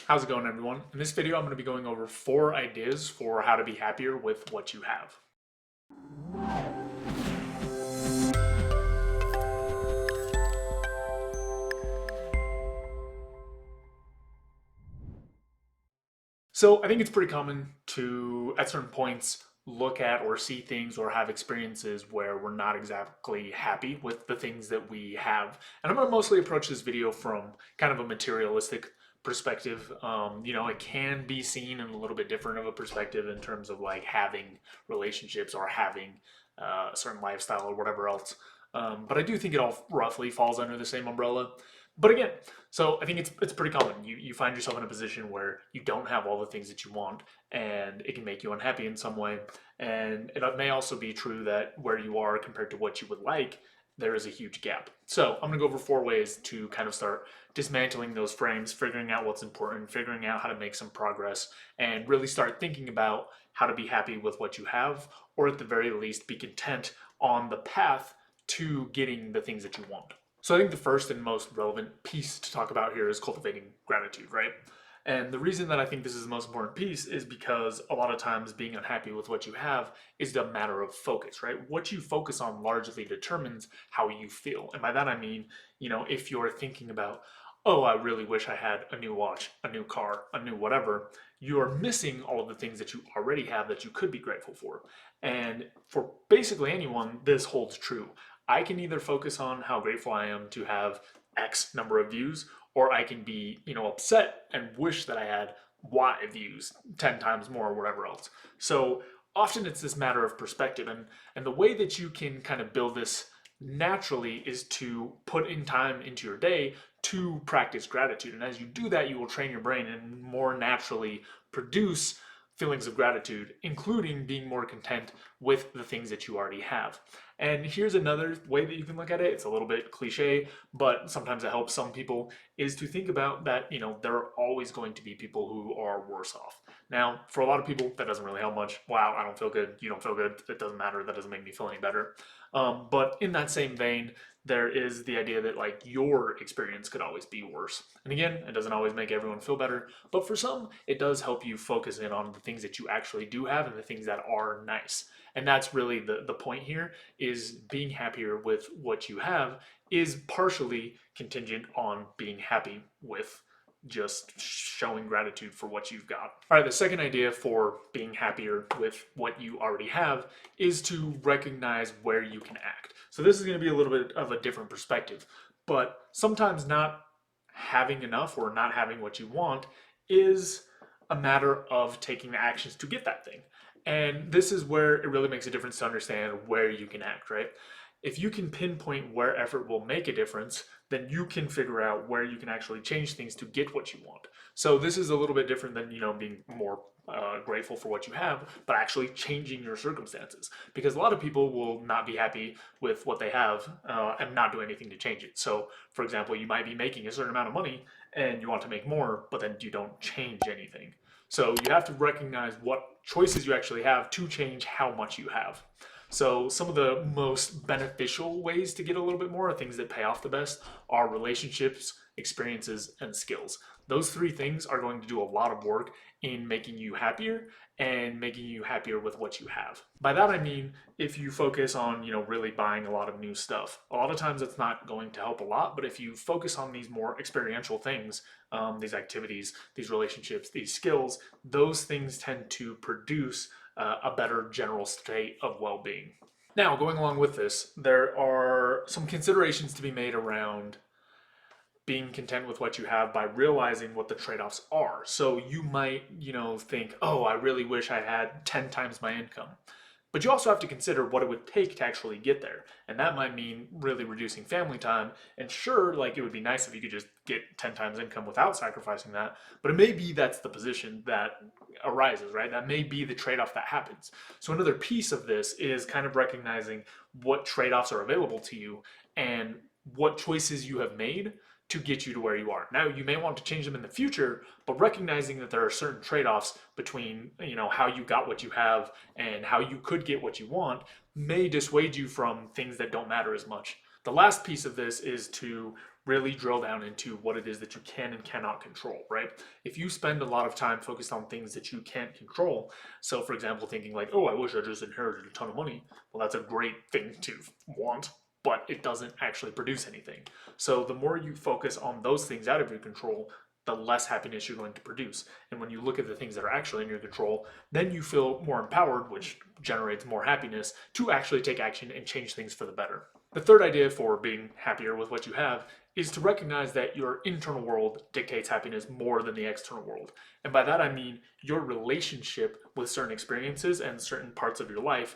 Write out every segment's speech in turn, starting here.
How's it going, everyone? In this video, I'm going to be going over 4 ideas for how to be happier with what you have. So I think it's pretty common to, at certain points, look at or see things or have experiences where we're not exactly happy with the things that we have. And I'm going to mostly approach this video from kind of a materialistic perspective. It can be seen in a little bit different of a perspective in terms of like having relationships or having a certain lifestyle or whatever else. But I do think it all roughly falls under the same umbrella. But again, so I think it's pretty common. You find yourself in a position where you don't have all the things that you want, and it can make you unhappy in some way. And it may also be true that where you are compared to what you would like, there is a huge gap. So I'm gonna go over 4 ways to kind of start dismantling those frames, figuring out what's important, figuring out how to make some progress, and really start thinking about how to be happy with what you have, or at the very least be content on the path to getting the things that you want. So I think the first and most relevant piece to talk about here is cultivating gratitude, right? And the reason that I think this is the most important piece is because a lot of times being unhappy with what you have is a matter of focus, right? What you focus on largely determines how you feel. And by that I mean, if you're thinking about, oh, I really wish I had a new watch, a new car, a new whatever, you are missing all of the things that you already have that you could be grateful for. And for basically anyone, this holds true. I can either focus on how grateful I am to have X number of views, or I can be, upset and wish that I had Y views, 10 times more or whatever else. So often it's this matter of perspective. And the way that you can kind of build this naturally is to put in time into your day to practice gratitude. And as you do that, you will train your brain and more naturally produce feelings of gratitude, including being more content with the things that you already have. And here's another way that you can look at it. It's a little bit cliche, but sometimes it helps some people, is to think about that, there are always going to be people who are worse off. Now, for a lot of people, that doesn't really help much. Wow, I don't feel good. You don't feel good. It doesn't matter. That doesn't make me feel any better. But in that same vein, there is the idea that like your experience could always be worse. And again, it doesn't always make everyone feel better, but for some, it does help you focus in on the things that you actually do have and the things that are nice. And that's really the point here, is being happier with what you have is partially contingent on being happy with just showing gratitude for what you've got. All right, the second idea for being happier with what you already have is to recognize where you can act. So this is going to be a little bit of a different perspective, but sometimes not having enough or not having what you want is a matter of taking the actions to get that thing. And this is where it really makes a difference to understand where you can act, right? If you can pinpoint where effort will make a difference, then you can figure out where you can actually change things to get what you want. So this is a little bit different than, being more grateful for what you have, but actually changing your circumstances. Because a lot of people will not be happy with what they have and not do anything to change it. So, for example, you might be making a certain amount of money and you want to make more, but then you don't change anything. So you have to recognize what choices you actually have to change how much you have. So some of the most beneficial ways to get a little bit more, things that pay off the best, are relationships, experiences, and skills. Those 3 things are going to do a lot of work in making you happier and making you happier with what you have. By that I mean, if you focus on, really buying a lot of new stuff, a lot of times it's not going to help a lot, but if you focus on these more experiential things, these activities, these relationships, these skills, those things tend to produce a better general state of well-being. Now, going along with this, there are some considerations to be made around being content with what you have by realizing what the trade-offs are. So you might, think, oh, I really wish I had 10 times my income. But you also have to consider what it would take to actually get there. And that might mean really reducing family time. And sure, like it would be nice if you could just get 10 times income without sacrificing that. But it may be that's the position that arises, right? That may be the trade-off that happens. So another piece of this is kind of recognizing what trade-offs are available to you and what choices you have made to get you to where you are. Now, you may want to change them in the future, but recognizing that there are certain trade-offs between, how you got what you have and how you could get what you want may dissuade you from things that don't matter as much. The last piece of this is to really drill down into what it is that you can and cannot control, right? If you spend a lot of time focused on things that you can't control, so for example, thinking like, oh, I wish I just inherited a ton of money, well, that's a great thing to want, but it doesn't actually produce anything. So the more you focus on those things out of your control, the less happiness you're going to produce. And when you look at the things that are actually in your control, then you feel more empowered, which generates more happiness to actually take action and change things for the better. The third idea for being happier with what you have is to recognize that your internal world dictates happiness more than the external world. And by that I mean your relationship with certain experiences and certain parts of your life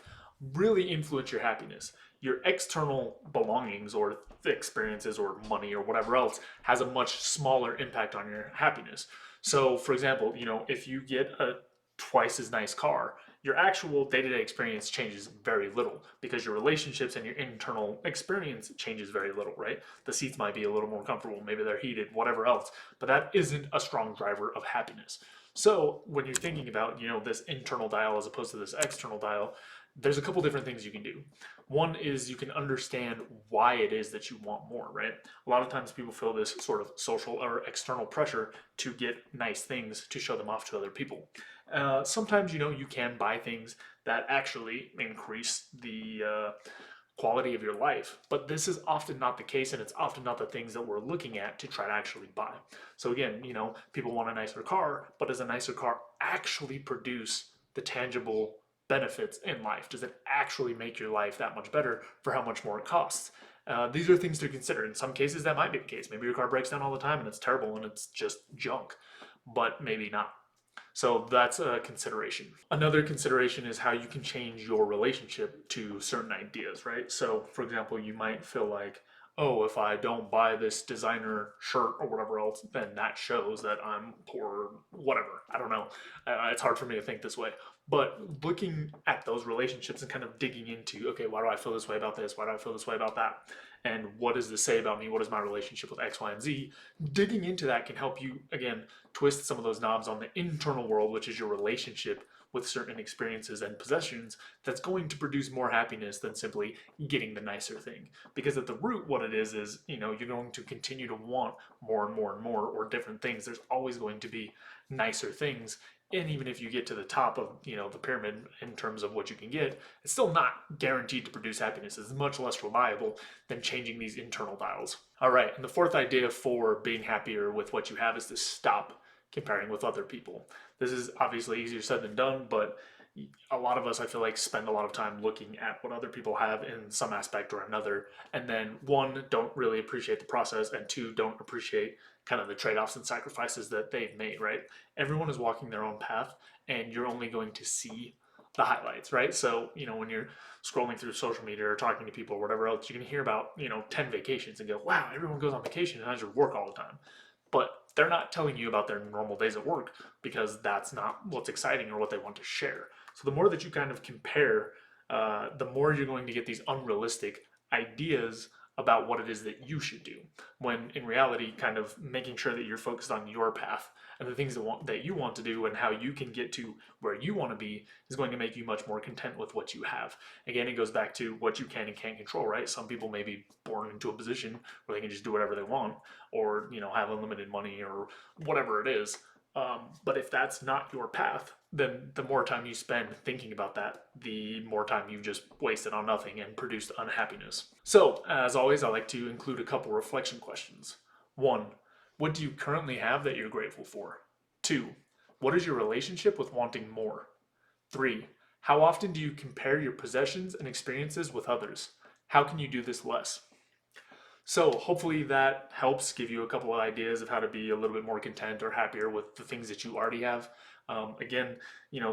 really influence your happiness. Your external belongings or experiences or money or whatever else has a much smaller impact on your happiness. So, for example, if you get a twice as nice car, your actual day-to-day experience changes very little because your relationships and your internal experience changes very little, right? The seats might be a little more comfortable, maybe they're heated, whatever else, but that isn't a strong driver of happiness. So when you're thinking about, this internal dial as opposed to this external dial, there's a couple different things you can do. One is you can understand why it is that you want more, right? A lot of times people feel this sort of social or external pressure to get nice things to show them off to other people. Sometimes, you can buy things that actually increase the quality of your life, but this is often not the case, and it's often not the things that we're looking at to try to actually buy. So again, people want a nicer car, but does a nicer car actually produce the tangible benefits in life? Does it actually make your life that much better for how much more it costs? These are things to consider. In some cases, that might be the case. Maybe your car breaks down all the time and it's terrible and it's just junk, but maybe not. So that's a consideration. Another consideration is how you can change your relationship to certain ideas, right? So, for example, you might feel like, oh, if I don't buy this designer shirt or whatever else, then that shows that I'm poor or whatever. I don't know. It's hard for me to think this way. But looking at those relationships and kind of digging into, okay, why do I feel this way about this? Why do I feel this way about that? And what does this say about me? What is my relationship with X, Y, and Z? Digging into that can help you, again, twist some of those knobs on the internal world, which is your relationship with certain experiences and possessions, that's going to produce more happiness than simply getting the nicer thing. Because at the root, what it is, you're going to continue to want more and more and more or different things. There's always going to be nicer things. And even if you get to the top of, the pyramid in terms of what you can get, it's still not guaranteed to produce happiness. It's much less reliable than changing these internal dials. All right, and the fourth idea for being happier with what you have is to stop comparing with other people. This is obviously easier said than done, but a lot of us, I feel like, spend a lot of time looking at what other people have in some aspect or another, and then one, don't really appreciate the process, and two, don't appreciate kind of the trade-offs and sacrifices that they've made, right? Everyone is walking their own path, and you're only going to see the highlights, right? So, when you're scrolling through social media or talking to people or whatever else, you can hear about, 10 vacations and go, wow, everyone goes on vacation and I just work all the time. But they're not telling you about their normal days at work because that's not what's exciting or what they want to share. So the more that you kind of compare, the more you're going to get these unrealistic ideas about what it is that you should do. When in reality, kind of making sure that you're focused on your path and the things that you want to do and how you can get to where you want to be is going to make you much more content with what you have. Again, it goes back to what you can and can't control, right? Some people may be born into a position where they can just do whatever they want, or have unlimited money or whatever it is. But if that's not your path, then the more time you spend thinking about that, the more time you've just wasted on nothing and produced unhappiness. So, as always, I like to include a couple reflection questions. One, what do you currently have that you're grateful for? Two, what is your relationship with wanting more? Three, how often do you compare your possessions and experiences with others? How can you do this less? So hopefully that helps give you a couple of ideas of how to be a little bit more content or happier with the things that you already have. Again,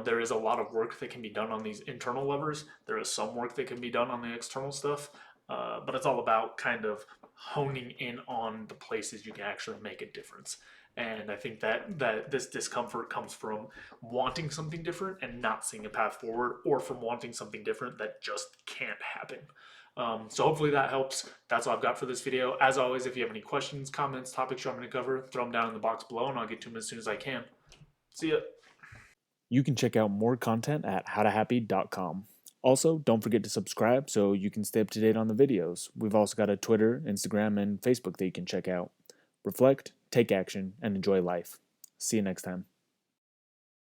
there is a lot of work that can be done on these internal levers. There is some work that can be done on the external stuff, but it's all about kind of honing in on the places you can actually make a difference. And I think that this discomfort comes from wanting something different and not seeing a path forward, or from wanting something different that just can't happen. So hopefully that helps. That's all I've got for this video. As always, if you have any questions, comments, topics you want me to cover, throw them down in the box below and I'll get to them as soon as I can. See ya. You can check out more content at howtohappy.com. Also, don't forget to subscribe so you can stay up to date on the videos. We've also got a Twitter, Instagram, and Facebook that you can check out. Reflect, take action, and enjoy life. See you next time.